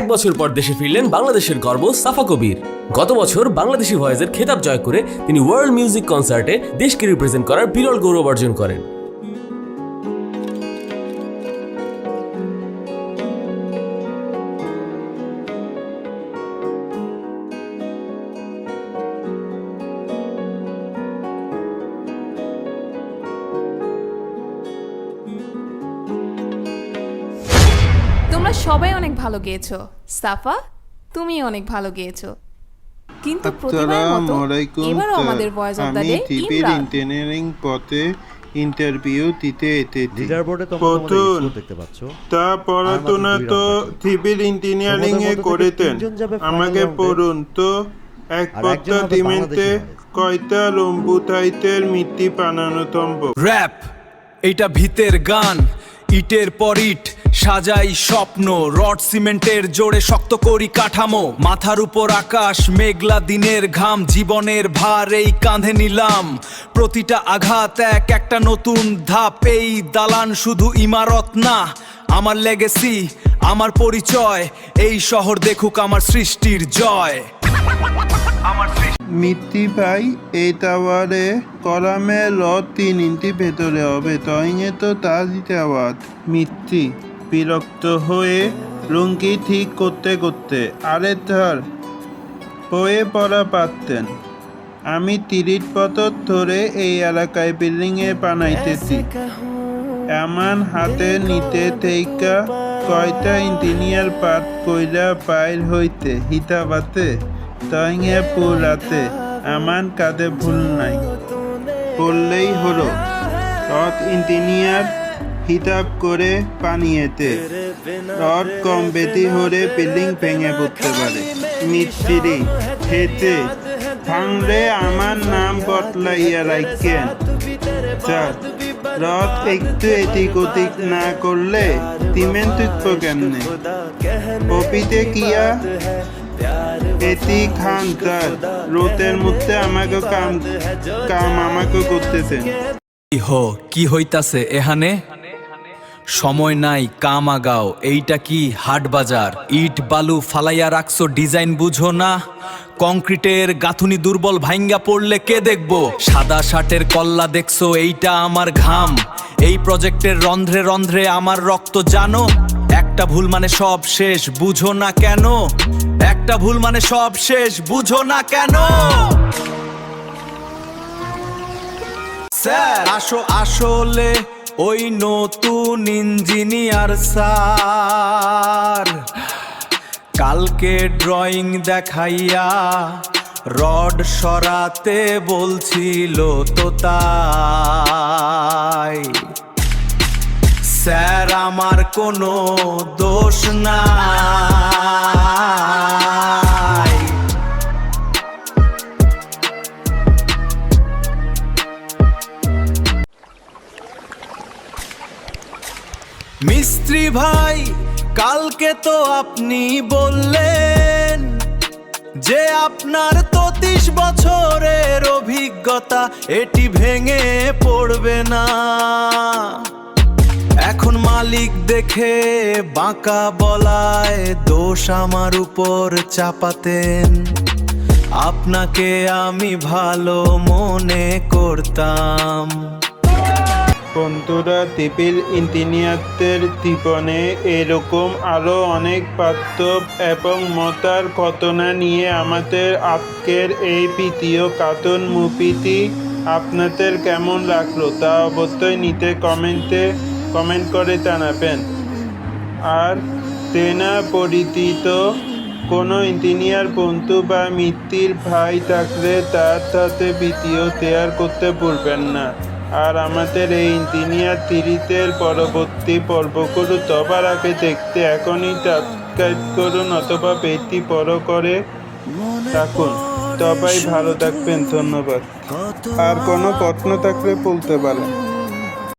1 বছর পর দেশে ফিরলেন বাংলাদেশের গর্ব সাফা কবির। গত বছর বাংলাদেশি ভয়েসের খেতাব জয় করে তিনি ওয়ার্ল্ড মিউজিক কনসার্টে দেশকে রিপ্রেজেন্ট করার বিরল গৌরব অর্জন করেন। তোমরা সবাই অনেক ভালো গেয়েছো। সাফা, তুমি অনেক ভালো গেয়েছো, কিন্তু প্রতিবারের মতো এবারও আমাদের voice of the day Imran. Engineering পথে ইন্টারভিউ দিতে এসেছি। লিডার বোর্ডে তোমরা তোমাদের স্কোর দেখতে পাচ্ছ। তা পড়াশোনা তো সিভিল ইঞ্জিনিয়ারিং এ করেতেন। আমাকে পড়ুন তো এক পত্তা দিমেন্তে কয়টা লম্বুতাইতের মিট্টি বানানো সম্ভব। র‍্যাপ এইটা ভিতের গান, ইটের পর ইট সাজাই স্বপ্ন, রড সিমেন্টের জোরে শক্ত করি কাঠামো, মাথার উপর আকাশ মেঘলা দিনের ঘাম, জীবনের ভার এই কাঁধে নিলাম, প্রতিটা আঘাত এক একটা নতুন ধাপ, এই দালান শুধু ইমারত না, আমার লেগেসি, আমার পরিচয়, এই শহর দেখুক আমার সৃষ্টির জয়। মিট্টি পাই এই টাওয়ারে কলামে রড 3 ইঞ্চি ভেতরে হবে, তইঙে তো তার টাওয়ার। মিট্টি বিরক্ত হয়ে লুঙ্গি ঠিক করতে করতে, আরে ধর বয়ে পড়া পারতেন। আমি 30 বছর ধরে এই এলাকায় বিল্ডিং এ বানাইতেছি। এমন হাতে নিতে থেইকা কয়টা ইঞ্জিনিয়ার পাঠ কইরা বাইর হইতে হিতাবাতে তইঙে পুরাতে আমার কাঁধে ভুল নাই, বললেই হলো রড ইঞ্জিনিয়ার হিসাব করে বানিয়েতে। রড কম বেশি হলে বিল্ডিং ভেঙে পড়তে পারে। মিস্ত্রি হেঁটে ভাঙলে আমার নাম বদলাইয়া রাখেন। স্যার, রড একটু এদিক ওদিক না করলে সিমেন্ট উঠব কেমনে? কপিতে কিয়া এটি খান স্যার, রোদের মধ্যে আমাকে কাম আমাকে করতেছেন। কি হইতাছে এখানে? সময় নাই, কাম আগাও, এইটা কি হাট বাজার? ইট বালু ফালাইয়া রাখছো, ডিজাইন বুঝো না? কংক্রিটের গাঁথুনি দুর্বল ভাইঙ্গা পড়লে কে দেখবো? সাদা শার্টের কল্লা দেখছো, এইটা আমার ঘাম, এই প্রজেক্টের রন্ধ্রে রন্ধ্রে আমার রক্ত জানো। একটা ভুল মানে সব শেষ, বুঝো না কেন? একটা ভুল মানে সব শেষ, বুঝো না কেন? স্যার আসলে ওই নতুন ইঞ্জিনিয়ার স্যার, কালকে ড্রয়িং দেখাইয়া রড সরাতে বলছিল তো তাই। স্যার আমার কোনো দোষ নাই। মিস্ত্রি ভাই, কালকে তো আপনি বললেন যে আপনার 30 বছরের অভিজ্ঞতা, এটি ভেঙে পড়বে না। এখন মালিক দেখে বাঁকা বলায় দোষ আমার উপর চাপাতেন। আপনাকে আমি ভালো মনে করতাম। বন্ধুরা, সিভিল ইঞ্জিনিয়ারদের জীবনে এরকম আরও অনেক বাস্তব এবং মজার ঘটনা নিয়ে আমাদের আজকের এই ভিডিও কার্টুন মুভিটি আপনাদের কেমন লাগলো তা অবশ্যই নিচে কমেন্ট করে জানাবেন। আর চেনা পরিচিত কোনো ইঞ্জিনিয়ার বন্ধু বা মিত্তির ভাই থাকলে তার সাথে ভিডিও শেয়ার করতে ভুলবেন না। আর আমাদের এই ইঞ্জিনিয়ার সিরিজের পরবর্তী পর্বগুলো সবার আগে দেখতে এখনই সাবস্ক্রাইব করুন অথবা বেশি বড় করে রাখুন। সবাই ভালো থাকবেন, ধন্যবাদ। আর কোনো প্রশ্ন থাকলে বলতে পারেন।